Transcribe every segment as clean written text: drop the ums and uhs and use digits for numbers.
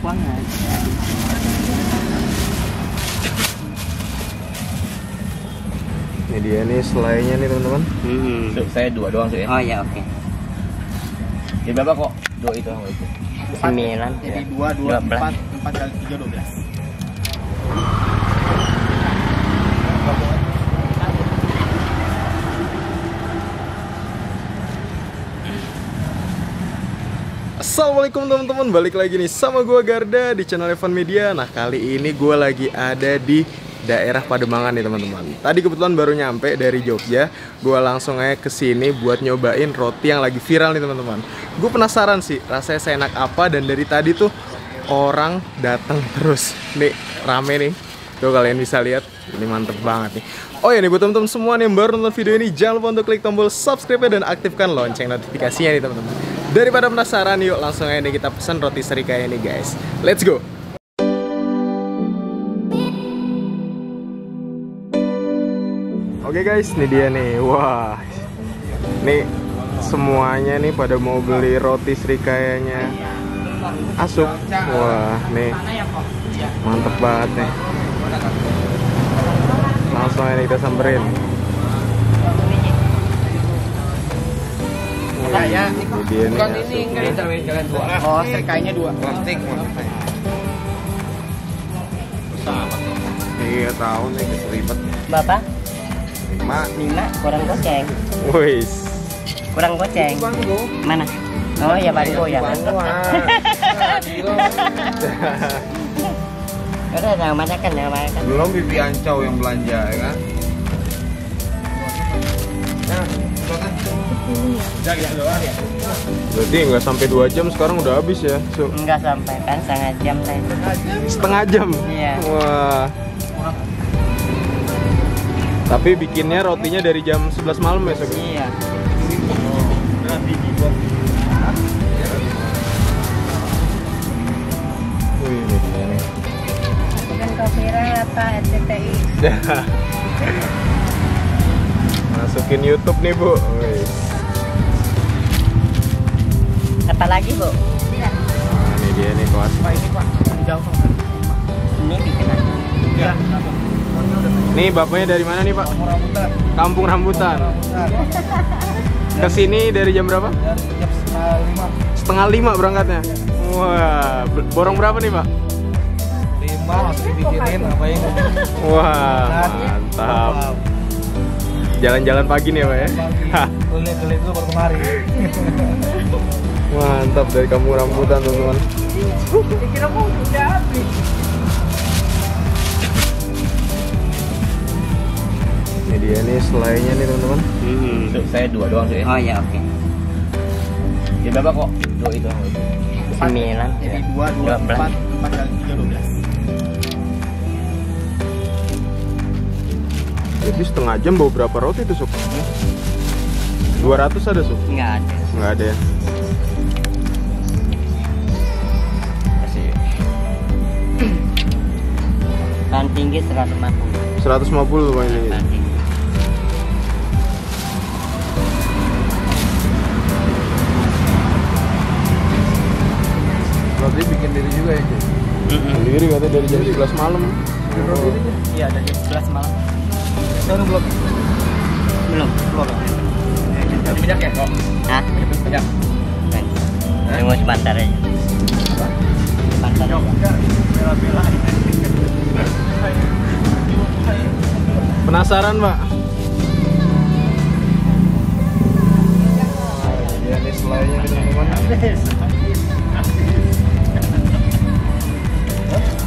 banget. Ini dia nih selainya nih teman-teman. Saya 2 doang sih ya. Oh ya oke. Jadi berapa kok? 2 itu sama itu. 9. Jadi 2, 4 kali 3, 12. Assalamualaikum teman-teman, balik lagi nih sama gua Garda di channel Evan Media. Nah kali ini gua lagi ada di daerah Pademangan nih teman-teman. Tadi kebetulan baru nyampe dari Jogja. Gua langsung aja kesini buat nyobain roti yang lagi viral nih teman-teman. Gue penasaran sih rasanya seenak apa, dan dari tadi tuh orang datang terus. Nih rame nih. Tuh kalian bisa lihat, ini mantep banget nih. Oh ya nih buat teman-teman semua yang baru nonton video ini, jangan lupa untuk klik tombol subscribe dan aktifkan lonceng notifikasinya nih teman-teman. Daripada penasaran, yuk langsung aja nih kita pesan roti serikaya ini guys. Let's go. Oke guys, ini dia nih. Wah, nih semuanya nih pada mau beli roti serikayanya Asuk. Wah, nih mantep banget nih. Langsung aja nih kita samperin. Ya, ini dia nih. bukan ini, kalian 2. Oh, serikainya 2. Plastik. Iya tahu nih ribet. Bapak? 5 kurang goceng. Wis. Kurang goceng. Mana? Oh ya bangku ya. Udah jangan makan. Belum Bibi Ancau yang belanja ya kan? Berarti nggak sampai 2 jam sekarang udah habis ya? Enggak sampai kan, setengah jam lah. Setengah jam? Iya. Wah. Tapi bikinnya rotinya dari jam 11 malam ya, Sob? Iya. Wih, ini dia nih. Bukan kau viral apa RCTI? Masukin YouTube nih, Bu. Wih. Apa lagi, Bu? Nah, ini dia nih kelas. Pak ini Pak, jauh Pak. Ini bikin aja. Iya. Nih bapaknya dari mana nih, Pak? Kampung Rambutan. Kampung Rambutan. Kesini dari jam berapa? Dari jam 4:30. Setengah 5 berangkatnya. Wah, borong berapa nih, Pak? 5 harus dibikinin apa yang Wah, mantap. Jalan-jalan pagi nih ya, Pak ya? Kulit dulu baru kemari. Mantap, dari Kampung Rambutan teman-teman. Kira mau udah habis. Ini dia nih selainya nih teman-teman. Saya 2 doang sih ya. Oh ya oke. Jadi berapa kok? 2 itu sama itu. 9. Jadi 2, 4 kali 3, 12. Jadi setengah jam bawa berapa roti tuh, Sob? 200 ada, Sob? Enggak ada. Nggak ada ya? Masih. Tahan tinggi 150. 150 tuh Pak ini. Tahan tinggi. Roti bikin diri juga ya, Cik? Sendiri katanya dari jam 11 malam. Iya dari jam 11 malam. Sekarang belum. Belum. Ada minyak ya kok? Hah? Minyak. Tunggu sebentar aja. Sebentar. Bela-bela. Penasaran, Pak? Dia nih selainya nih teman-teman.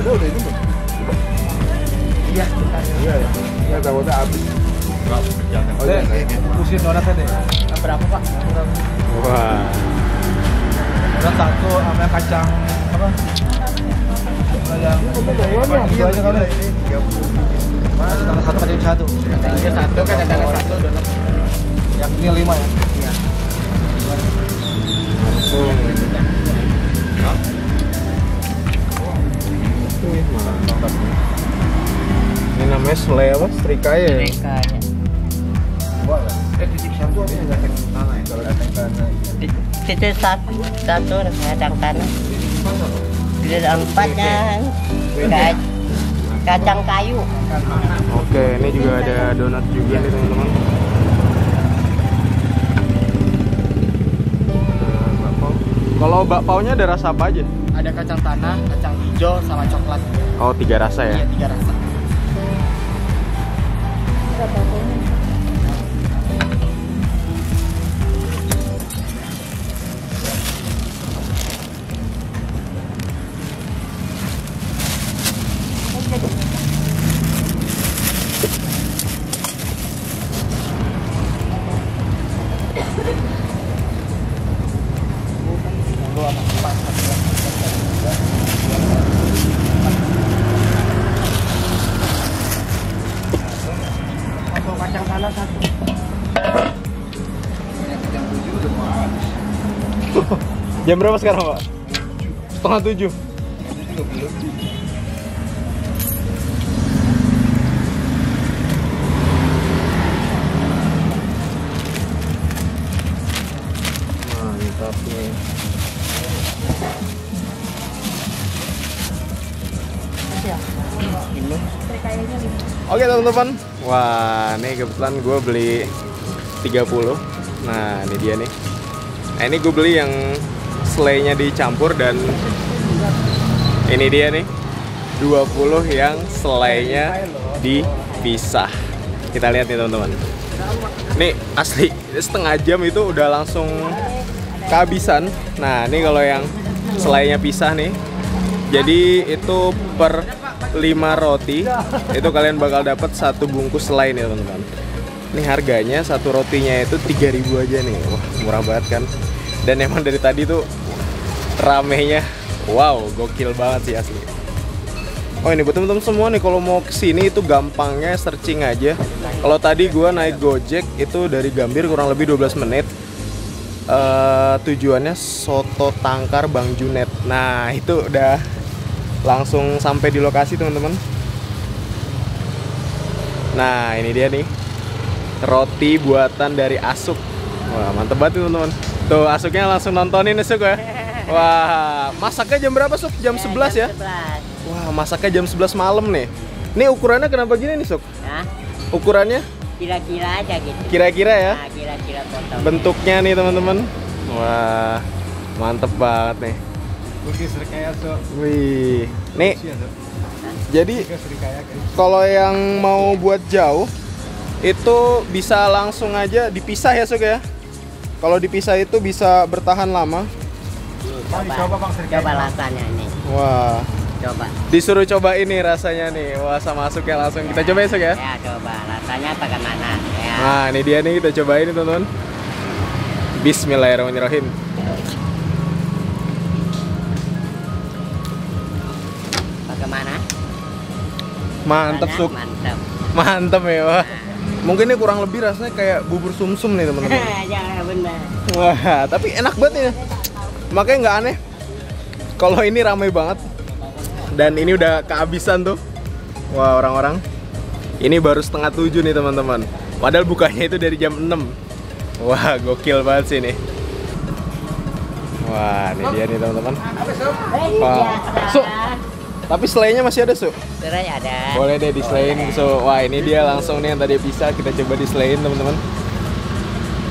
Udah itu belum? Iya. Iya ya. Ya takutnya habis. Oh iya. Pusing donatnya deh. Berapa Pak? Wah. Donat 1 sama kacang apa? Yang dua aja kali. Mana donat 1 kacang 1. Yang 1 kan ada 1 donat. Yang ini 5 ya? Iya. Langsung. Wih, mantap. Ini namanya selai apa? Serikaya ya? Serikaya. Titik 1 apa yang datang ke tanah ya? Kalau datang ke tanah. Titik 1 datang tanah. empatnya kacang kayu. Oke, ini juga ada donat juga nih teman-teman. Kalau bakpaunya ada rasa apa aja? Ada kacang tanah, kacang hijau, sama coklat. Oh, 3 rasa ya? Iya, 3 rasa. Kacang tanah 1. Jam berapa sekarang, Pak? 6:30. Mantap nih. Oke teman-teman, wah nih kebetulan gue beli 30. Nah ini dia nih. Nah ini gue beli yang selainya dicampur, dan ini dia nih 20 yang selainya dipisah. Kita lihat nih teman-teman. Nih asli setengah jam itu udah langsung kehabisan. Nah ini kalau yang selainya pisah nih, jadi itu per 5 roti itu kalian bakal dapat 1 bungkus selai nih teman-teman. Ini harganya satu rotinya itu 3.000 aja nih. Wah murah banget kan. Dan emang dari tadi tuh ramenya, wow gokil banget sih asli. Oh ini buat teman-teman semua nih, kalau mau kesini itu gampangnya searching aja. Kalau tadi gua naik Gojek itu dari Gambir kurang lebih 12 menit. Tujuannya Soto Tangkar Bang Junet. Nah itu udah langsung sampai di lokasi teman-teman. Nah ini dia nih roti buatan dari Asuk. Wah mantep banget teman-teman. Tuh Asuknya langsung nontonin Asuk ya. Wah masaknya jam berapa Suk? Jam 11 ya? 11. Wah masaknya jam 11 malam nih. Ini ukurannya kenapa gini nih Suk? Hah? Ukurannya? Kira-kira aja gitu. Kira-kira ya? Nah, kira-kira potong. Bentuknya nih teman-teman. Wah mantep banget nih. Wih, nih. Jadi kalau yang mau buat jauh itu bisa langsung aja dipisah ya Suk ya. Kalau dipisah itu bisa bertahan lama. Coba rasanya nih. Wah. Coba. Disuruh coba ini rasanya nih. Wah sama Suknya langsung kita coba ya Suk ya. Ya coba rasanya bagaimana ya. Nah ini dia nih, kita cobain nih teman-teman. Bismillahirrahmanirrahim. Bagaimana? Mantep Rasanya Suk. Mantep. Mantep ya wah. Mungkin ini kurang lebih rasanya kayak bubur sumsum nih teman-teman. Ya benar. Wah tapi enak banget nih. Makanya nggak aneh kalau ini ramai banget. Dan ini udah kehabisan tuh. Wah orang-orang. Ini baru 6:30 nih teman-teman. Padahal bukanya itu dari jam 6. Wah gokil banget sih nih. Wah ini dia nih teman-teman. Wah. Su, tapi selainya masih ada Su? Serai ada. Boleh deh diselain Su. Wah ini dia langsung nih yang tadi bisa, kita coba diselain teman-teman.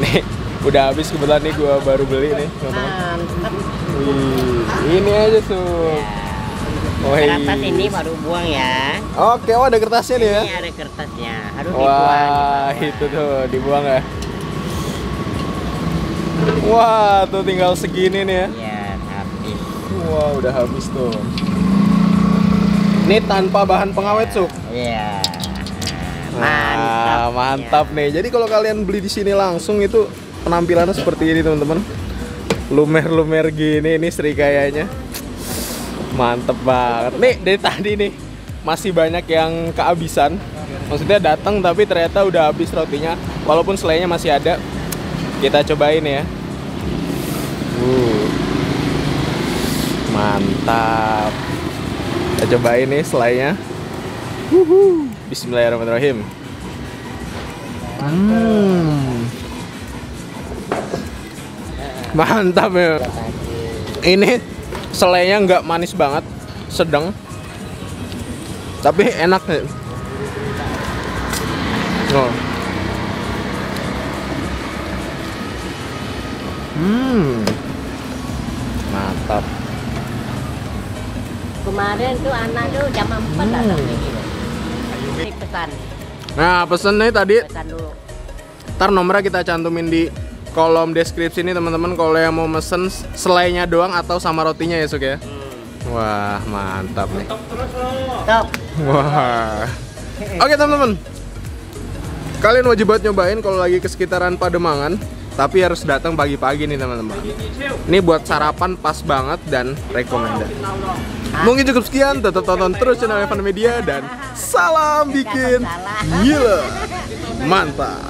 Nih udah habis kebetulan nih gua baru beli nih teman-teman. Mantap. Wih, ini aja Su. Kertas ini baru buang ya. Oke, oh ada kertasnya nih ya. Ini ada kertasnya, harus dibuang. Wah, itu tuh dibuang ya. Wah, tuh tinggal segini nih ya. Iya, habis. Wah, udah habis tuh. Ini tanpa bahan pengawet, Suk. Iya. Nah, mantap nih. Jadi kalau kalian beli di sini langsung itu penampilannya seperti ini, teman-teman. Lumer-lumer gini ini serikayanya. Mantep banget. Nih dari tadi nih masih banyak yang kehabisan. Maksudnya datang tapi ternyata udah habis rotinya. Walaupun selainya masih ada. Kita cobain ya. Mantap. Kita cobain nih selainya. Bismillahirrahmanirrahim. Mantap ya. Ini Selainya nggak manis banget, sedang. Tapi enak nih. Oh. Mantap. Kemarin tuh anak tuh jam 4 datang ini. Ini pesan. Nah, pesen nih tadi. Pesan dulu. Ntar nomornya kita cantumin di kolom deskripsi nih teman-teman. Kalau yang mau mesen selainya doang atau sama rotinya ya Suk ya. Wah, mantap nih. Top. Wah. Oke teman-teman. Kalian wajib banget nyobain kalau lagi ke sekitaran Pademangan. Tapi harus datang pagi-pagi nih teman-teman. Ini buat sarapan pas banget dan rekomendasi. Mungkin cukup sekian, tetap tonton terus channel Evan Media dan salam bikin gila. Mantap.